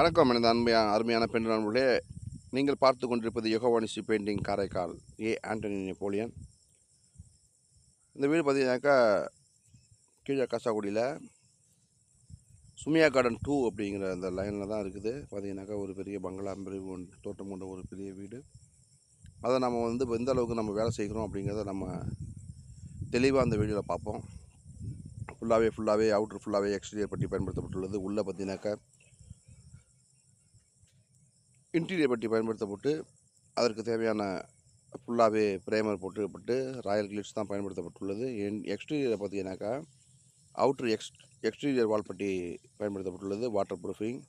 வணக்கம் எனது அருமையான பெண் நண்பர்களே. நீங்கள் பார்த்து கொண்டிருப்பது யுகவாணிசி பெயிண்டிங் காரைக்கால் ஆண்டனி நெப்போலியன். இந்த வீடு பார்த்தீங்கன்னாக்கா கீழே காசாக்குடியில் சுமியா கார்டன் 2 அப்படிங்கிற அந்த லைனில் தான் இருக்குது. பார்த்தீங்கன்னாக்கா ஒரு பெரிய பங்களா தோட்டம் கொண்ட ஒரு பெரிய வீடு. அதை நம்ம வந்து எந்த அளவுக்கு நம்ம வேலை செய்கிறோம் அப்படிங்கிறத நம்ம தெளிவாக அந்த வீடியோவில் பார்ப்போம். ஃபுல்லாகவே அவுட்ரு ஃபுல்லாகவே எக்ஸ்டீரியர் பற்றி பயன்படுத்தப்பட்டுள்ளது. உள்ளே பார்த்தீங்கன்னாக்கா இன்டீரியர் பற்றி பயன்படுத்தப்பட்டு அதற்கு தேவையான ஃபுல்லாகவே ப்ரைமர் போட்டுப்பட்டு ராயல் கிளிட்ஸ் தான் பயன்படுத்தப்பட்டுள்ளது. எக்ஸ்டீரியரை பார்த்தீங்கன்னாக்கா அவுட்ரு எக்ஸ்டீரியர் வால் பட்டி பயன்படுத்தப்பட்டுள்ளது. வாட்டர் ப்ரூஃபிங்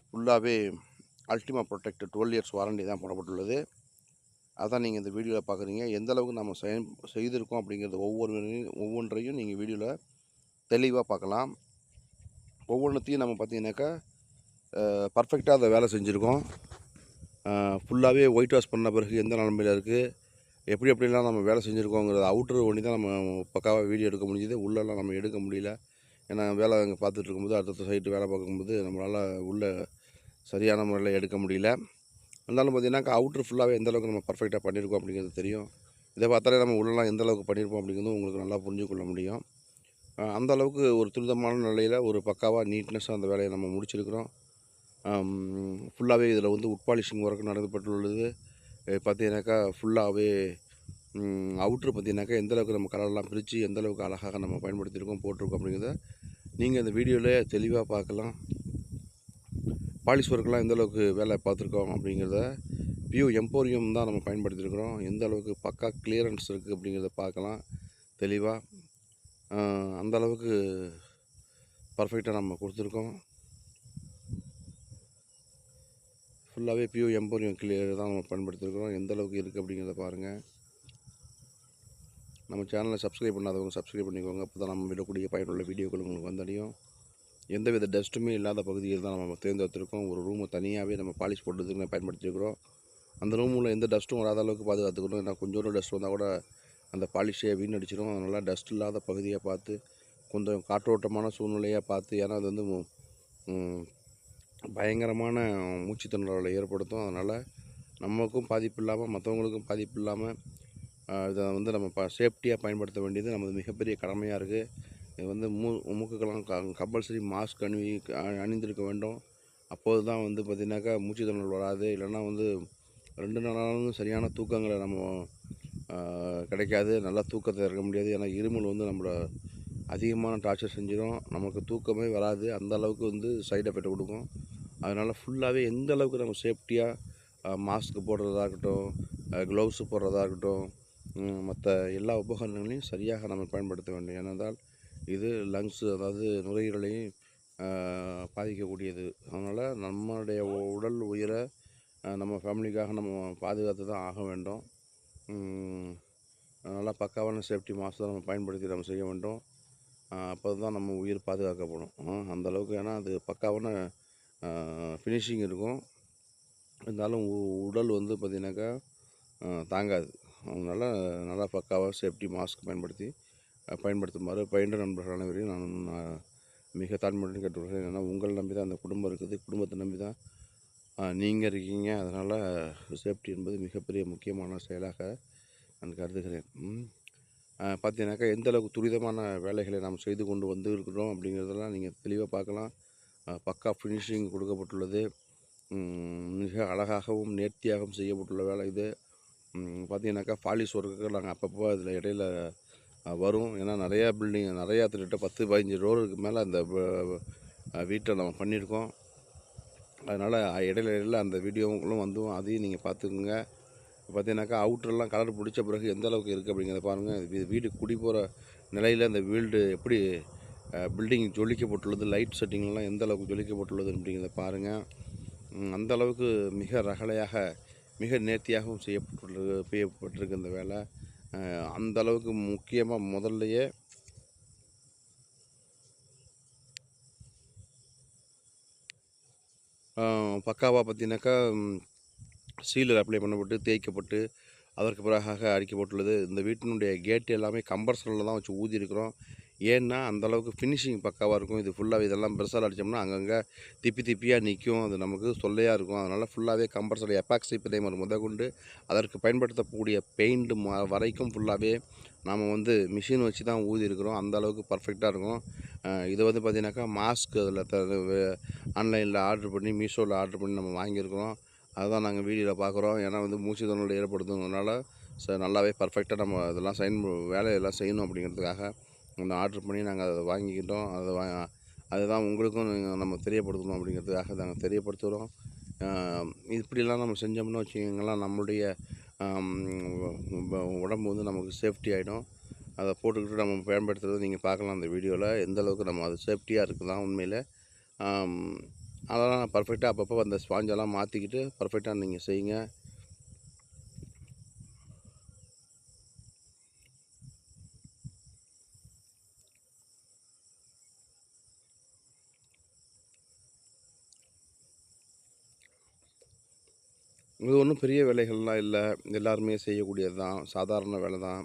ஃபுல்லாகவே அல்டிமா ப்ரொடெக்ட் 12 இயர்ஸ் வாரண்டி தான் போடப்பட்டுள்ளது. அதான் நீங்கள் இந்த வீடியோவில் பார்க்குறீங்க. எந்த அளவுக்கு நம்ம செய்திருக்கோம் அப்படிங்கிறது ஒவ்வொன்றையும் நீங்கள் வீடியோவில் தெளிவாக பார்க்கலாம். ஒவ்வொன்றத்தையும் நம்ம பார்த்தீங்கன்னாக்கா பர்ஃபெக்டாக அதை வேலை செஞ்சுருக்கோம். ஃபுல்லாகவே ஒயிட் வாஷ் பண்ண பிறகு எந்த நிலமையில் இருக்குது, எப்படிலாம் நம்ம வேலை செஞ்சுருக்கோங்கிறது அவுட்ரு ஒன்றி தான் நம்ம பக்காவாக வீடியோ எடுக்க முடிஞ்சுது. உள்ளெல்லாம் நம்ம எடுக்க முடியல. ஏன்னா வேலை அங்கே பார்த்துட்டு இருக்கும்போது அடுத்த சைட்டு வேலை பார்க்கும்போது நம்மளால் உள்ளே சரியான முறையில் எடுக்க முடியல. இருந்தாலும் பார்த்தீங்கன்னாக்கா அவுட்ரு ஃபுல்லாகவே எந்தளவுக்கு நம்ம பர்ஃபெக்டாக பண்ணியிருக்கோம் அப்படிங்கிறது தெரியும். இதை பார்த்தாலே நம்ம உள்ளெல்லாம் எந்தளவுக்கு பண்ணியிருப்போம் அப்படிங்கிறது உங்களுக்கு நல்லா புரிஞ்சுக்கொள்ள முடியும். அந்தளவுக்கு ஒரு துரிதமான நிலையில் ஒரு பக்காவாக நீட்னஸாக அந்த வேலையை நம்ம முடிச்சிருக்கிறோம். ஃபுல்லாகவே இதில் வந்து உட் பாலிஷிங் ஒர்க் நடத்தப்பட்டுள்ளது. பார்த்தீங்கன்னாக்கா ஃபுல்லாகவே அவுட்ரு பார்த்தீங்கன்னாக்கா எந்தளவுக்கு நம்ம கலர்லாம் பிரித்து எந்தளவுக்கு அழகாக நம்ம பயன்படுத்தியிருக்கோம் போட்டிருக்கோம் அப்படிங்கிறத நீங்கள் இந்த வீடியோவில் தெளிவாக பார்க்கலாம். பாலிஷ் ஒர்க்கெலாம் எந்தளவுக்கு வேலை பார்த்துருக்கோம் அப்படிங்கிறத பியூ எம்போரியம் தான் நம்ம பயன்படுத்தியிருக்கிறோம். எந்த அளவுக்கு பக்கா கிளியரன்ஸ் இருக்குது அப்படிங்கிறத பார்க்கலாம் தெளிவாக. அந்தளவுக்கு பர்ஃபெக்டாக நம்ம கொடுத்துருக்கோம். ஃபுல்லாகவே பியூ எம்போரியம் கிளியர் தான் நம்ம பயன்படுத்தியிருக்கிறோம். எந்த அளவுக்கு இருக்குது அப்படிங்கிறத பாருங்கள். நம்ம சேனலை சப்ஸ்கிரைப் பண்ணாதவங்க சப்ஸ்கிரைப் பண்ணிக்கோங்க. அப்போ தான் நம்ம விடக்கூடிய பயனுள்ள வீடியோக்கள் உங்களுக்கு வந்தடையும். எந்தவித டஸ்ட்டுமே இல்லாத பகுதியில் தான் நம்ம தேர்ந்தெடுத்திருக்கோம். ஒரு ரூமை தனியாகவே நம்ம பாலிஷ் போடுறதுக்கு பயன்படுத்தியிருக்கிறோம். அந்த ரூமில் எந்த டஸ்ட்டும் வராத அளவுக்கு பாதுகாத்துக்கணும். ஏன்னா கொஞ்சோண்டு டஸ்ட் வந்தால் கூட அந்த பாலிஷை வீணடிச்சிடும். அதனால் டஸ்ட் இல்லாத பகுதியை பார்த்து கொஞ்சம் காற்றோட்டமான சூழ்நிலையாக பார்த்து, ஏன்னா அது வந்து பயங்கரமான மூச்சுத்திணறலை ஏற்படுத்தும். அதனால் நமக்கும் பாதிப்பு இல்லாமல் மற்றவங்களுக்கும் பாதிப்பு இல்லாமல் இதை வந்து நம்ம சேஃப்டியாக பயன்படுத்த வேண்டியது நமது மிகப்பெரிய கடமையாக இருக்குது. இது வந்து மூக்குக்கெல்லாம் கம்பல்சரி மாஸ்க் அணிந்திருக்க வேண்டும். அப்போது தான் வந்து பார்த்திங்கனாக்கா மூச்சுத்திணறல் வராது. இல்லைன்னா வந்து 2 நாளாலும் சரியான தூக்கங்களை நம்ம கிடைக்காது. நல்லா தூக்கத்தை இருக்க முடியாது. ஏன்னா இருமல் வந்து நம்மளை அதிகமான டார்ச்சர் செஞ்சிடும். நமக்கு தூக்கமே வராது. அந்த அளவுக்கு வந்து சைடு எஃபெக்ட் கொடுக்கும். அதனால் ஃபுல்லாகவே எந்த அளவுக்கு நம்ம சேஃப்டியாக மாஸ்க் போடுறதா இருக்கட்டும், க்ளவுஸு போடுறதா இருக்கட்டும், மற்ற எல்லா உபகரணங்களையும் சரியாக நம்ம பயன்படுத்த வேண்டும். ஏனென்றால் இது லங்ஸு, அதாவது நுரையீரலையும் பாதிக்கக்கூடியது. அதனால் நம்மளுடைய உடல் உயிரை நம்ம ஃபேமிலிக்காக நம்ம பாதுகாத்து தான் ஆக வேண்டும். நல்லா பக்காவான சேஃப்டி மாஸ்க் தான் நம்ம பயன்படுத்தி நம்ம செய்ய வேண்டும். அப்போ தான் நம்ம உயிர் பாதுகாக்கப்படும். அந்தளவுக்கு, ஏன்னா அது பக்காவான ஃபினிஷிங் இருக்கும். இருந்தாலும் உடல் வந்து பார்த்திங்கனாக்கா தாங்காது. அதனால் நல்லா பக்காவாக சேஃப்டி மாஸ்க் பயன்படுத்துமாறு பயின்ற நண்பர்கள் அனைவரையும் நான் மிக தாழ்மையுடன் கேட்டுக்கொள்கிறேன். ஏன்னா உங்களை நம்பி தான் அந்த குடும்பம் இருக்குது. குடும்பத்தை நம்பி தான் நீங்கள் இருக்கீங்க. அதனால் சேஃப்டி என்பது மிகப்பெரிய முக்கியமான செயலாக நான் கருதுகிறேன். பார்த்தீங்கன்னாக்கா எந்த அளவுக்கு துரிதமான வேலைகளை நாம் செய்து கொண்டு வந்து இருக்கிறோம் அப்படிங்கிறதெல்லாம் நீங்கள் தெளிவாக பார்க்கலாம். பக்கா ஃபினிஷிங் கொடுக்கப்பட்டுள்ளது. மிக அழகாகவும் நேர்த்தியாகவும் செய்யப்பட்டுள்ள வேலை இது. பார்த்தீங்கன்னாக்கா பாலிஷ் ஒர்க்குகள் நாங்கள் அப்பப்போ அதில் இடையில வரும். ஏன்னா நிறையா கிட்டத்தட்ட 10-15 ரோலுக்கு மேலே அந்த வீட்டில் நம்ம பண்ணியிருக்கோம். அதனால் இடையில அந்த வீடியோங்களும் வந்தும் அதையும் நீங்கள் பார்த்துக்குங்க. பார்த்தீங்கன்னாக்கா அவுட்டரெல்லாம் கலர் பிடிச்ச பிறகு எந்த அளவுக்கு இருக்குது அப்படிங்கிறத பாருங்கள். வீடு குடி போகிற நிலையில் இந்த வீடு எப்படி பில்டிங் ஜொலிக்கப்பட்டுள்ளது, லைட் செட்டிங்லாம் எந்த அளவுக்கு ஜொலிக்கப்பட்டுள்ளது அப்படிங்கிறத பாருங்கள். அந்த அளவுக்கு மிக ரகலையாக மிக நேர்த்தியாகவும் செய்யப்பட்டிருக்கு இந்த வேலை. அந்த அளவுக்கு முக்கியமாக முதல்லையே பக்காவாக பார்த்தீங்கன்னாக்கா சீலர் அப்ளை பண்ணப்பட்டு தேய்க்கப்பட்டு அதற்கு பிறகாக அடிக்கப்பட்டுள்ளது. இந்த வீட்டினுடைய கேட்டு எல்லாமே கம்பர்சரில் தான் வச்சு ஊதியிருக்கிறோம். ஏன்னா அந்தளவுக்கு ஃபினிஷிங் பக்காவாக இருக்கும். இது ஃபுல்லாக இதெல்லாம் ப்ரெஷ்ஷால் அடித்தோம்னா அங்கங்கே திப்பியாக நிற்கும். அது நமக்கு தொல்லையாக இருக்கும். அதனால் ஃபுல்லாகவே கம்பல்சரி எபாக்சி ப்ரைமர் முதற்கொண்டு அதற்கு பயன்படுத்தக்கூடிய பெயிண்ட் வரைக்கும் ஃபுல்லாகவே நாம் வந்து மிஷின் வச்சு தான் ஊதியிருக்கிறோம். அந்த அளவுக்கு பர்ஃபெக்டாக இருக்கும். இது வந்து பார்த்திங்கனாக்கா மாஸ்க் அதில் ஆன்லைனில் ஆர்டர் பண்ணி மீஷோவில் ஆர்டர் பண்ணி நம்ம வாங்கியிருக்கிறோம். அதுதான் நாங்கள் வீடியோவில் பார்க்குறோம். ஏன்னா வந்து மூச்சு திணறல் ஏற்படுத்துங்கிறதுனால நல்லாவே பர்ஃபெக்டாக நம்ம இதெல்லாம் வேலையெல்லாம் செய்யணும் அப்படிங்கிறதுக்காக ஒன்று ஆர்டர் பண்ணி நாங்கள் அதை வாங்கிக்கிட்டோம். அதுதான் உங்களுக்கும் நம்ம தெரியப்படுத்தணும் அப்படிங்கிறதுக்காக நாங்கள் தெரியப்படுத்துகிறோம். இப்படிலாம் நம்ம செஞ்சோம்னா வச்சுக்கோங்களேன், நம்மளுடைய உடம்பு வந்து நமக்கு சேஃப்டி ஆகிடும். அதை போட்டுக்கிட்டு நம்ம பயன்படுத்துகிறத நீங்கள் பார்க்கலாம் அந்த வீடியோவில். எந்தளவுக்கு நம்ம அது சேஃப்டியாக இருக்குதான் உண்மையில். அதெல்லாம் பர்ஃபெக்டாக அப்பப்போ அந்த ஸ்பாஞ்செல்லாம் மாற்றிக்கிட்டு பர்ஃபெக்டாக நீங்கள் செய்யுங்க. இது ஒன்றும் பெரிய வேலைகள்லாம் இல்லை, எல்லாருமே செய்யக்கூடியது தான், சாதாரண வேலை தான்.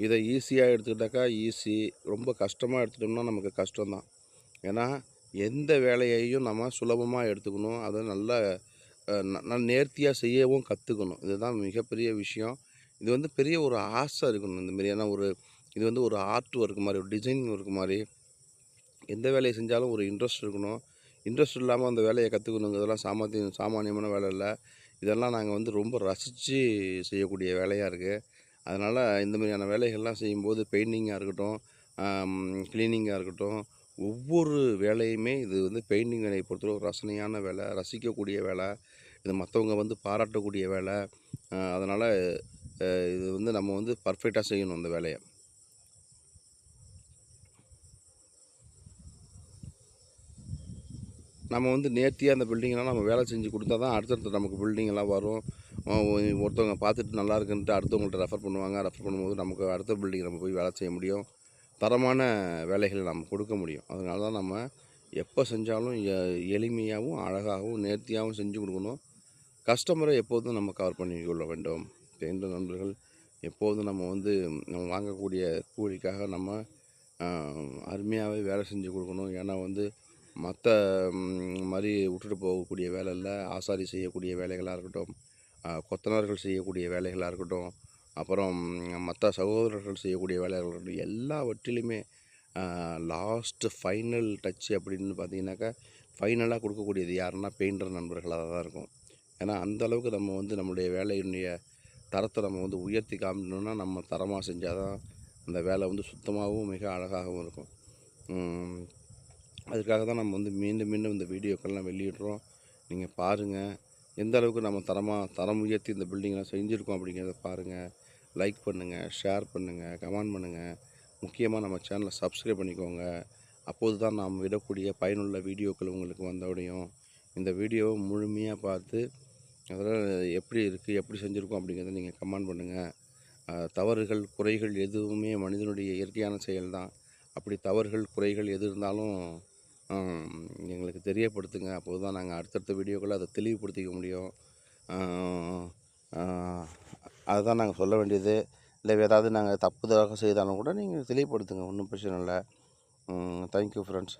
இதை ஈஸியாக எடுத்துக்கிட்டாக்கா ஈஸி, ரொம்ப கஷ்டமாக எடுத்துட்டோம்னா நமக்கு கஷ்டம்தான். ஏன்னா எந்த வேலையையும் நம்ம சுலபமாக எடுத்துக்கணும், அதை நல்லா நேர்த்தியாக செய்யவும் கற்றுக்கணும். இதுதான் மிகப்பெரிய விஷயம். இது வந்து பெரிய ஒரு ஆசை இருக்கணும் இந்த மாதிரியான இது வந்து ஒரு ஆர்ட் ஒர்க் மாதிரி, ஒரு டிசைனிங் ஒர்க் மாதிரி. எந்த வேலையை செஞ்சாலும் ஒரு இன்ட்ரெஸ்ட் இருக்கணும். இன்ட்ரெஸ்ட் இல்லாமல் அந்த வேலையை கற்றுக்கணுங்கிறதெல்லாம் சாமானியமான வேலை இல்லை. இதெல்லாம் நாங்கள் வந்து ரொம்ப ரசித்து செய்யக்கூடிய வேலையாக இருக்குது. அதனால் இந்த மாதிரியான வேலைகள்லாம் செய்யும்போது பெயிண்டிங்காக இருக்கட்டும், க்ளீனிங்காக இருக்கட்டும், ஒவ்வொரு வேலையுமே இது வந்து பெயிண்டிங் வேலையை பொறுத்தவரை ஒரு ரசனையான வேலை, ரசிக்கக்கூடிய வேலை, இது மற்றவங்க வந்து பாராட்டக்கூடிய வேலை. அதனால் இது வந்து நம்ம வந்து பர்ஃபெக்டாக செய்யணும் இந்த வேலையை. நம்ம வந்து நேர்த்தியாக அந்த பில்டிங்கெலாம் நம்ம வேலை செஞ்சு கொடுத்தா தான் அடுத்தடுத்து நமக்கு பில்டிங்கெல்லாம் வரும். ஒருத்தவங்க பார்த்துட்டு நல்லா இருக்குன்ட்டு அடுத்தவங்கள்ட்ட ரெஃபர் பண்ணுவாங்க. ரெஃபர் பண்ணும்போது நமக்கு அடுத்த பில்டிங் நம்ம போய் வேலை செய்ய முடியும். தரமான வேலைகளை நம்ம கொடுக்க முடியும். அதனால தான் நம்ம எப்போ செஞ்சாலும் எளிமையாகவும் அழகாகவும் நேர்த்தியாகவும் செஞ்சு கொடுக்கணும். கஸ்டமரை எப்போதும் நம்ம கவர் பண்ணி கொள்ள வேண்டும். என்ற நண்பர்கள் எப்போதும் நம்ம வந்து நம்ம வாங்கக்கூடிய கூலிக்காக நம்ம அருமையாகவே வேலை செஞ்சு கொடுக்கணும். ஏன்னா வந்து மற்ற மாதிரி விட்டுட்டு போகக்கூடிய வேலை இல்லை. ஆசாரி செய்யக்கூடிய வேலைகளாக இருக்கட்டும், கொத்தனார்கள் செய்யக்கூடிய வேலைகளாக இருக்கட்டும், அப்புறம் மற்ற சகோதரர்கள் செய்யக்கூடிய வேலைகள் இருக்கட்டும், எல்லாவற்றிலுமே லாஸ்ட்டு ஃபைனல் டச்சு அப்படின்னு பார்த்தீங்கன்னாக்கா, ஃபைனலாக கொடுக்கக்கூடியது யாருன்னா பெயிண்டர் நண்பர்களாக தான் இருக்கும். ஏன்னா அந்தளவுக்கு நம்ம வந்து நம்முடைய வேலையினுடைய தரத்தை நம்ம வந்து உயர்த்தி காமிக்கணுன்னா நம்ம தரமாக செஞ்சால் தான் அந்த வேலை வந்து சுத்தமாகவும் மிக அழகாகவும் இருக்கும். அதுக்காக தான் நம்ம வந்து மீண்டும் மீண்டும் இந்த வீடியோக்கள்லாம் வெளியிடுறோம். நீங்கள் பாருங்கள், எந்த அளவுக்கு நம்ம தரம் உயர்த்தி இந்த பில்டிங்லாம் செஞ்சுருக்கோம் அப்படிங்கிறத பாருங்கள். லைக் பண்ணுங்கள், ஷேர் பண்ணுங்கள், கமெண்ட் பண்ணுங்கள். முக்கியமாக நம்ம சேனலை சப்ஸ்கிரைப் பண்ணிக்கோங்க. அப்போது தான் நாம் விடக்கூடிய பயனுள்ள வீடியோக்கள் உங்களுக்கு வந்தோடையும். இந்த வீடியோவை முழுமையாக பார்த்து அதெல்லாம் எப்படி இருக்குது, எப்படி செஞ்சுருக்கோம் அப்படிங்கிறத நீங்கள் கமெண்ட் பண்ணுங்கள். தவறுகள், குறைகள் எதுவுமே மனிதனுடைய இயற்கையான செயல் தான். அப்படி தவறுகள், குறைகள் எது இருந்தாலும் எங்களுக்கு தெரியப்படுத்துங்க. அப்போது தான் நாங்கள் அடுத்தடுத்த வீடியோக்களை அதை தெளிவுபடுத்திக்க முடியும். அதுதான் நாங்கள் சொல்ல வேண்டியது. இல்லை ஏதாவது நாங்கள் தப்பு தவறாக செய்தாலும் கூட நீங்கள் தெளிவுபடுத்துங்க, ஒன்றும் பிரச்சனை இல்லை. Thank you friends.